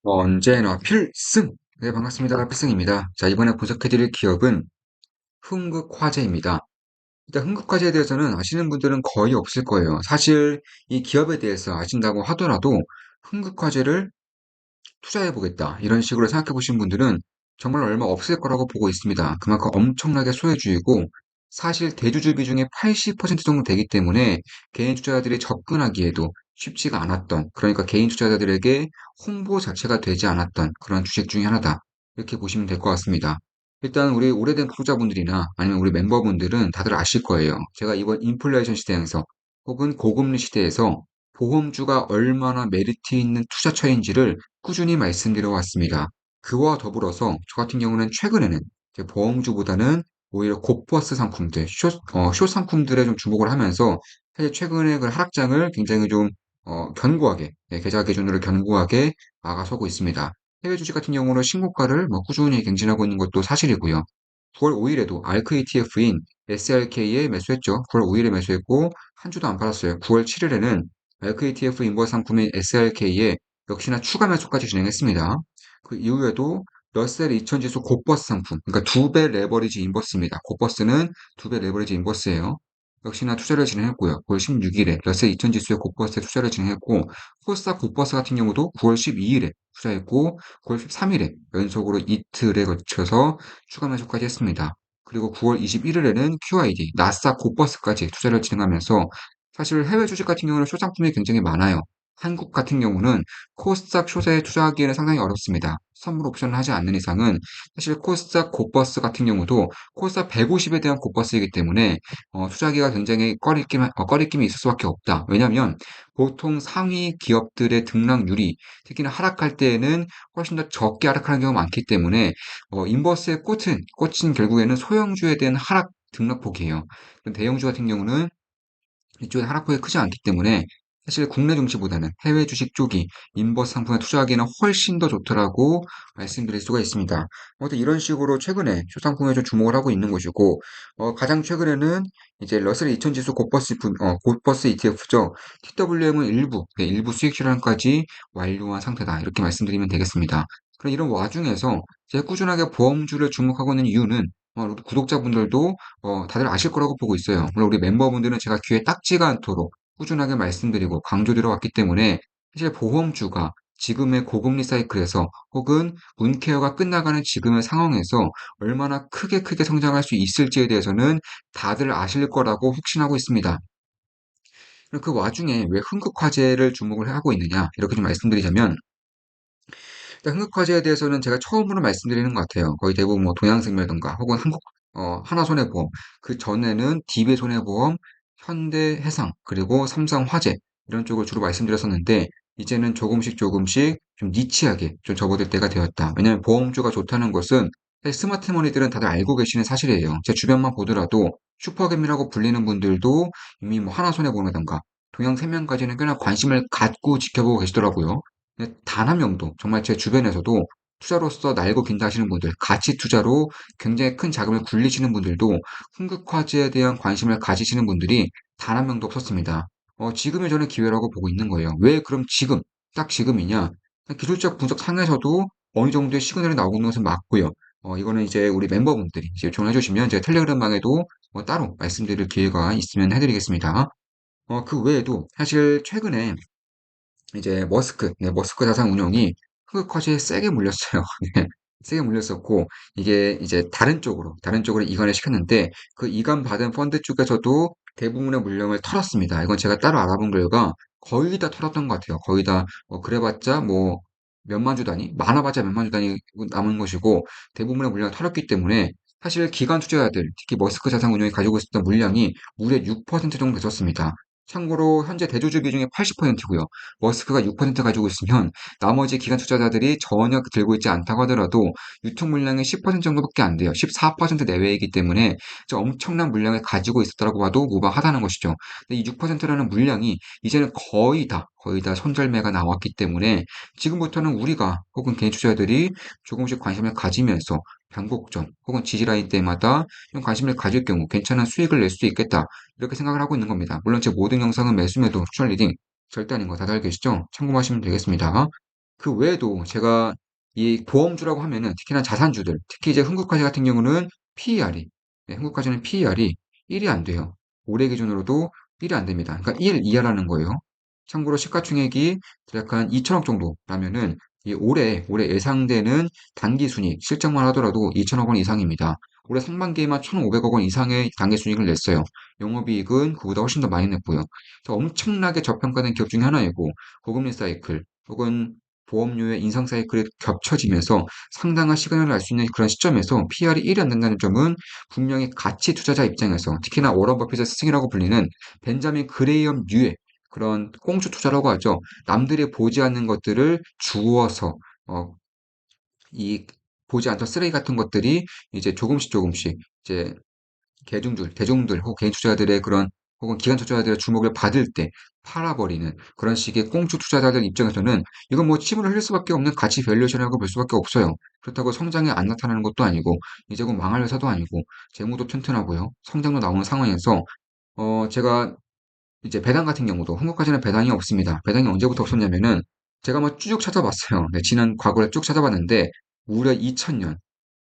언제나 필승! 네, 반갑습니다. 필승입니다. 자, 이번에 분석해드릴 기업은 흥국화재입니다. 일단 흥국화재에 대해서는 아시는 분들은 거의 없을 거예요. 사실 이 기업에 대해서 아신다고 하더라도 흥국화재를 투자해보겠다, 이런 식으로 생각해 보신 분들은 정말 얼마 없을 거라고 보고 있습니다. 그만큼 엄청나게 소외주이고, 사실 대주주 비중이 80% 정도 되기 때문에 개인 투자자들이 접근하기에도 쉽지가 않았던, 그러니까 개인 투자자들에게 홍보 자체가 되지 않았던 그런 주식 중에 하나다, 이렇게 보시면 될 것 같습니다. 일단 우리 오래된 구독자분들이나 아니면 우리 멤버분들은 다들 아실 거예요. 제가 이번 인플레이션 시대에서 혹은 고금리 시대에서 보험주가 얼마나 메리트 있는 투자처인지를 꾸준히 말씀드려 왔습니다. 그와 더불어서 저 같은 경우는 최근에는 이제 보험주보다는 오히려 고퍼스 상품들, 숏 상품들에 좀 주목을 하면서 사실 최근에 그 하락장을 굉장히 좀 견고하게, 계좌 기준으로 견고하게 막아서고 있습니다. 해외 주식 같은 경우는 신고가를 뭐 꾸준히 갱신하고 있는 것도 사실이고요. 9월 5일에도 알크 ETF인 SRK에 매수했죠. 9월 5일에 매수했고 한 주도 안 팔았어요. 9월 7일에는 알크 ETF 인버스 상품인 SRK에 역시나 추가 매수까지 진행했습니다. 그 이후에도 러셀 2000 지수 고버스 상품, 그러니까 두 배 레버리지 인버스입니다. 고버스는 두 배 레버리지 인버스예요. 역시나 투자를 진행했고요. 9월 16일에 러셀 2000 지수의 고버스에 투자를 진행했고, 코스닥 고버스 같은 경우도 9월 12일에 투자했고, 9월 13일에 연속으로 이틀에 걸쳐서 추가 매수까지 했습니다. 그리고 9월 21일에는 QID, 나스닥 고버스까지 투자를 진행하면서 사실 해외 주식 같은 경우는 숏 상품이 굉장히 많아요. 한국 같은 경우는 코스닥 숏에 투자하기에는 상당히 어렵습니다. 선물 옵션을 하지 않는 이상은 사실 코스닥 고버스 같은 경우도 코스닥 150에 대한 고버스이기 때문에 투자하기가 굉장히 꺼리낌이 있을 수밖에 없다. 왜냐하면 보통 상위 기업들의 등락률이 특히나 하락할 때에는 훨씬 더 적게 하락하는 경우가 많기 때문에 인버스의 꽃은 결국에는 소형주에 대한 하락 등락폭이에요. 대형주 같은 경우는 이쪽에 하락폭이 크지 않기 때문에 사실 국내 증시보다는 해외 주식 쪽이 인버스 상품에 투자하기에는 훨씬 더 좋더라고 말씀드릴 수가 있습니다. 아무튼 이런 식으로 최근에 쇼상품에 좀 주목을 하고 있는 것이고, 가장 최근에는 이제 러셀 2000 지수 고버스 ETF죠. TWM은 일부 수익 실현까지 완료한 상태다, 이렇게 말씀드리면 되겠습니다. 그럼 이런 와중에서 제가 꾸준하게 보험주를 주목하고 있는 이유는 우리 구독자분들도 다들 아실 거라고 보고 있어요. 물론 우리 멤버분들은 제가 귀에 딱지가 않도록 꾸준하게 말씀드리고 강조드려 왔기 때문에 사실 보험주가 지금의 고금리 사이클에서 혹은 문케어가 끝나가는 지금의 상황에서 얼마나 크게 성장할 수 있을지에 대해서는 다들 아실 거라고 확신하고 있습니다. 그럼 그 와중에 왜 흥국화재를 주목을 하고 있느냐, 이렇게 좀 말씀드리자면, 일단 흥국화재에 대해서는 제가 처음으로 말씀드리는 것 같아요. 거의 대부분 뭐 동양생명이던가 혹은 하나손해보험, 그 전에는 DB손해보험, 현대해상, 그리고 삼성화재, 이런 쪽을 주로 말씀드렸었는데, 이제는 조금씩 좀 니치하게 좀 접어들 때가 되었다. 왜냐하면 보험주가 좋다는 것은 사실 스마트머니들은 다들 알고 계시는 사실이에요. 제 주변만 보더라도 슈퍼개미라고 불리는 분들도 이미 뭐 하나손해보험이던가 동양생명까지는 꽤나 관심을 갖고 지켜보고 계시더라고요. 단 한 명도, 정말 제 주변에서도 투자로서 날고 긴다 하시는 분들, 가치 투자로 굉장히 큰 자금을 굴리시는 분들도 흥국화재에 대한 관심을 가지시는 분들이 단 한 명도 없었습니다. 지금이 저는 기회라고 보고 있는 거예요. 왜 그럼 딱 지금이냐? 기술적 분석 상에서도 어느 정도의 시그널이 나오고 있는 것은 맞고요. 이거는 이제 우리 멤버분들이 이제 요청을 해주시면 제가 텔레그램방에도 따로 말씀드릴 기회가 있으면 해드리겠습니다. 그 외에도 사실 최근에 이제 머스크 자산운용이 흑흑화재에 세게 물렸어요. 네, 세게 물렸었고, 이게 이제 다른 쪽으로 이관을 시켰는데, 그 이관 받은 펀드 쪽에서도 대부분의 물량을 털었습니다. 이건 제가 따로 알아본 결과 거의 다 털었던 것 같아요. 거의 다, 그래봤자 뭐, 몇만 주 단위? 많아봤자 몇만 주 단위 남은 것이고, 대부분의 물량을 털었기 때문에, 사실 기관 투자자들, 특히 머스크 자산운용이 가지고 있었던 물량이 무려 6% 정도 됐었습니다. 참고로 현재 대주주 비중이 80%고요. 머스크가 6% 가지고 있으면 나머지 기관 투자자들이 전혀 들고 있지 않다고 하더라도 유통 물량의 10% 정도밖에 안 돼요. 14% 내외이기 때문에 저 엄청난 물량을 가지고 있었다고 봐도 무방하다는 것이죠. 근데 이 6%라는 물량이 이제는 거의 다 손절매가 나왔기 때문에 지금부터는 우리가 혹은 개인 투자자들이 조금씩 관심을 가지면서 변곡점 혹은 지지라인 때마다 좀 관심을 가질 경우 괜찮은 수익을 낼 수 있겠다, 이렇게 생각을 하고 있는 겁니다. 물론 제 모든 영상은 매수 매도 추천 리딩 절대 아닌 거 다들 알고 계시죠? 참고하시면 되겠습니다. 그 외에도 제가 이 보험주라고 하면은 특히나 자산주들, 특히 이제 흥국화재 같은 경우는 PER이, 흥국화재는 PER이 1이 안 돼요. 올해 기준으로도 1이 안 됩니다. 그러니까 1 이하라는 거예요. 참고로 시가총액이 대략 한 2천억 정도라면은 이 올해 예상되는 단기 순이익, 실적만 하더라도 2천억 원 이상입니다. 올해 상반기에만 1,500억 원 이상의 단기 순이익을 냈어요. 영업이익은 그보다 훨씬 더 많이 냈고요. 그래서 엄청나게 저평가된 기업 중에 하나이고, 고금리 사이클 혹은 보험료의 인상 사이클이 겹쳐지면서 상당한 시간을 알 수 있는 그런 시점에서 PR이 1이 안 된다는 점은 분명히 가치 투자자 입장에서, 특히나 워런 버핏의 스승이라고 불리는 벤자민 그레이엄류의 그런 꽁수 투자라고 하죠. 남들이 보지 않는 것들을 주워서 어, 이 보지 않던 쓰레기 같은 것들이 이제 조금씩 이제 대중들 혹은 개인 투자자들의 그런 혹은 기관 투자자들의 주목을 받을 때 팔아버리는 그런 식의 꽁주 투자자들 입장에서는 이건 뭐 침을 흘릴 수밖에 없는 가치 밸류에이션이라고 볼 수밖에 없어요. 그렇다고 성장이 안 나타나는 것도 아니고 이제 곧 망할 회사도 아니고 재무도 튼튼하고요. 성장도 나오는 상황에서 제가 이제 배당 같은 경우도 한국까지는 배당이 없습니다. 배당이 언제부터 없었냐면은 제가 뭐 쭉 찾아봤어요. 네, 지난 과거를 쭉 찾아봤는데 무려 2000년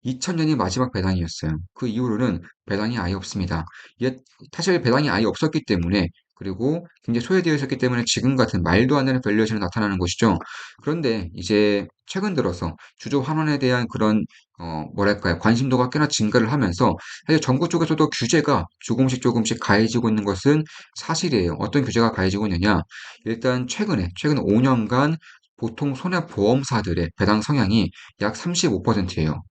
2000년이 마지막 배당이었어요. 그 이후로는 배당이 아예 없습니다. 이게 사실 배당이 아예 없었기 때문에, 그리고 굉장히 소외되어 있었기 때문에 지금 같은 말도 안 되는 밸류에이션이 나타나는 것이죠. 그런데 이제 최근 들어서 주주 환원에 대한 그런 뭐랄까요, 관심도가 꽤나 증가를 하면서 사실 정부 쪽에서도 규제가 조금씩 가해지고 있는 것은 사실이에요. 어떤 규제가 가해지고 있느냐? 일단 최근 5년간 보통 손해보험사들의 배당 성향이 약 35%예요.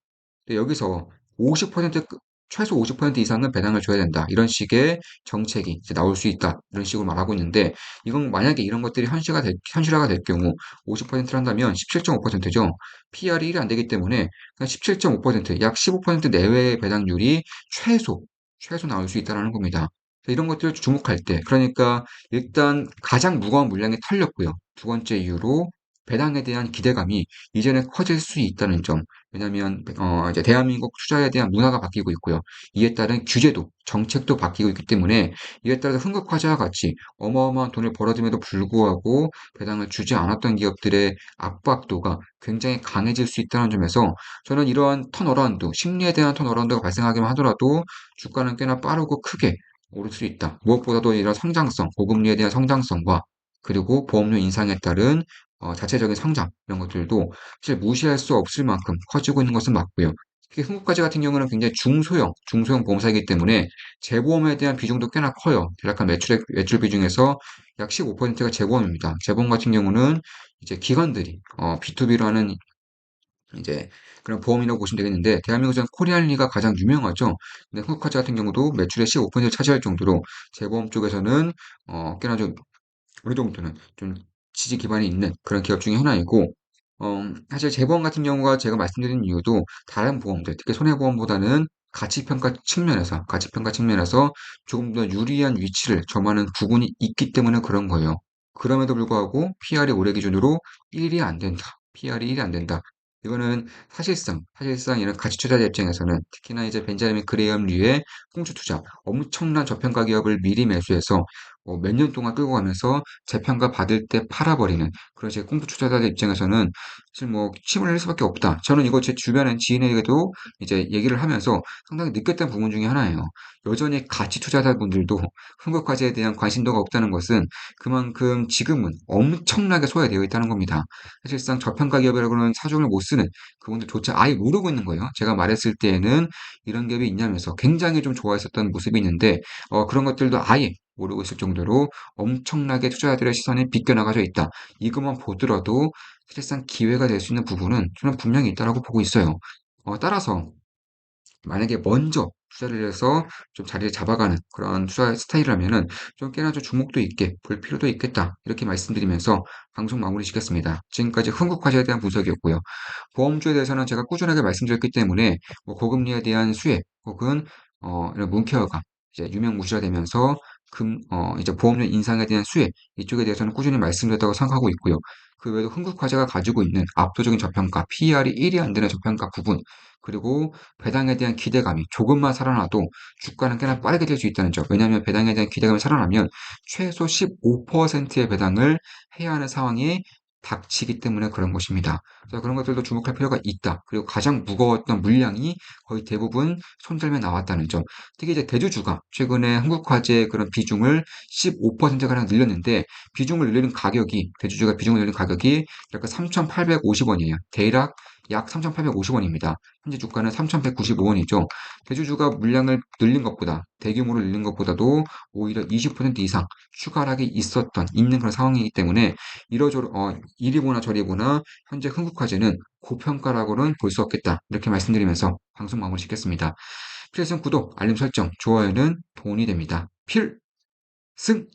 근데 여기서 50% 최소 50% 이상은 배당을 줘야 된다. 이런 식의 정책이 이제 나올 수 있다. 이런 식으로 말하고 있는데, 이건 만약에 이런 것들이 현실화가 될 경우 50%를 한다면 17.5%죠. PR이 1이 안 되기 때문에 17.5%, 약 15% 내외의 배당률이 최소, 최소 나올 수 있다는 겁니다. 이런 것들을 주목할 때, 그러니까 일단 가장 무거운 물량이 털렸고요. 두 번째 이유로 배당에 대한 기대감이 이전에 커질 수 있다는 점. 왜냐하면 이제 대한민국 투자에 대한 문화가 바뀌고 있고요. 이에 따른 규제도 정책도 바뀌고 있기 때문에 이에 따라서 흥국화재와 같이 어마어마한 돈을 벌어들임에도 불구하고 배당을 주지 않았던 기업들의 압박도가 굉장히 강해질 수 있다는 점에서 저는 이러한 턴어라운드, 심리에 대한 턴어라운드가 발생하기만 하더라도 주가는 꽤나 빠르고 크게 오를 수 있다. 무엇보다도 이런 성장성, 고금리에 대한 성장성과 그리고 보험료 인상에 따른 자체적인 성장 이런 것들도 사실 무시할 수 없을 만큼 커지고 있는 것은 맞고요. 특히 흥국화재 같은 경우는 굉장히 중소형 보험사이기 때문에 재보험에 대한 비중도 꽤나 커요. 대략 한 매출 비중에서 약 15%가 재보험입니다. 재보험 같은 경우는 이제 기관들이 B2B로 하는 이제 그런 보험이라고 보시면 되겠는데, 대한민국에서는 코리안리가 가장 유명하죠. 근데 흥국화재 같은 경우도 매출의 15%를 차지할 정도로 재보험 쪽에서는 꽤나 좀 어느 정도는 좀 지지 기반이 있는 그런 기업 중에 하나이고, 사실 재보험 같은 경우가 제가 말씀드린 이유도 다른 보험들, 특히 손해보험보다는 가치평가 측면에서 조금 더 유리한 위치를 점하는 부분이 있기 때문에 그런 거예요. 그럼에도 불구하고 PR이 올해 기준으로 1이 안 된다. PR이 1이 안 된다. 이거는 사실상 이런 가치 투자자 입장에서는 특히나 이제 벤자민 그레이엄류의 홍수 투자, 엄청난 저평가 기업을 미리 매수해서 몇 년 동안 끌고 가면서 재평가 받을 때 팔아버리는 그런 제 꽁트 투자자들 입장에서는 사실 뭐 침을 흘릴 수밖에 없다. 저는 이거 제 주변의 지인에게도 이제 얘기를 하면서 상당히 느꼈던 부분 중에 하나예요. 여전히 가치 투자자분들도 흥국화재에 대한 관심도가 없다는 것은 그만큼 지금은 엄청나게 소외되어 있다는 겁니다. 사실상 저평가 기업이라고는 사종을 못 쓰는 그분들조차 아예 모르고 있는 거예요. 제가 말했을 때에는 이런 기업이 있냐면서 굉장히 좀 좋아했었던 모습이 있는데 그런 것들도 아예 모르고 있을 정도로 엄청나게 투자자들의 시선이 비껴나가져 있다. 이것만 보더라도 사실상 기회가 될 수 있는 부분은 저는 분명히 있다라고 보고 있어요. 따라서 만약에 먼저 투자를 해서 좀 자리를 잡아가는 그런 투자 스타일이라면은 좀 꽤나 좀 주목도 있게 볼 필요도 있겠다. 이렇게 말씀드리면서 방송 마무리 짓겠습니다. 지금까지 흥국화재에 대한 분석이었고요. 보험주에 대해서는 제가 꾸준하게 말씀드렸기 때문에 뭐 고금리에 대한 수혜 혹은 이런 문케어가 이제 유명무실화되면서 이제 보험료 인상에 대한 수혜 이쪽에 대해서는 꾸준히 말씀드렸다고 생각하고 있고요. 그 외에도 흥국화재가 가지고 있는 압도적인 저평가, PER이 1이 안 되는 저평가 부분, 그리고 배당에 대한 기대감이 조금만 살아나도 주가는 꽤나 빠르게 될 수 있다는 점. 왜냐하면 배당에 대한 기대감이 살아나면 최소 15%의 배당을 해야 하는 상황이 닥치기 때문에 그런 것입니다. 그래서 그런 것들도 주목할 필요가 있다. 그리고 가장 무거웠던 물량이 거의 대부분 손절매 나왔다는 점. 특히 이제 대주주가 최근에 한국화재의 그런 비중을 15%가량 늘렸는데 비중을 늘리는 가격이 대주주가 비중을 늘리는 가격이 약 3,850원이에요. 대략 약 3,850원입니다. 현재 주가는 3,195원이죠. 대주주가 물량을 늘린 것보다 대규모로 늘린 것보다도 오히려 20% 이상 추가락이 있는 그런 상황이기 때문에 이리 보나 저리 보나 현재 흥국화재는 고평가라고는 볼 수 없겠다. 이렇게 말씀드리면서 방송 마무리 짓겠습니다. 필요성 구독, 알림 설정, 좋아요는 돈이 됩니다. 필승!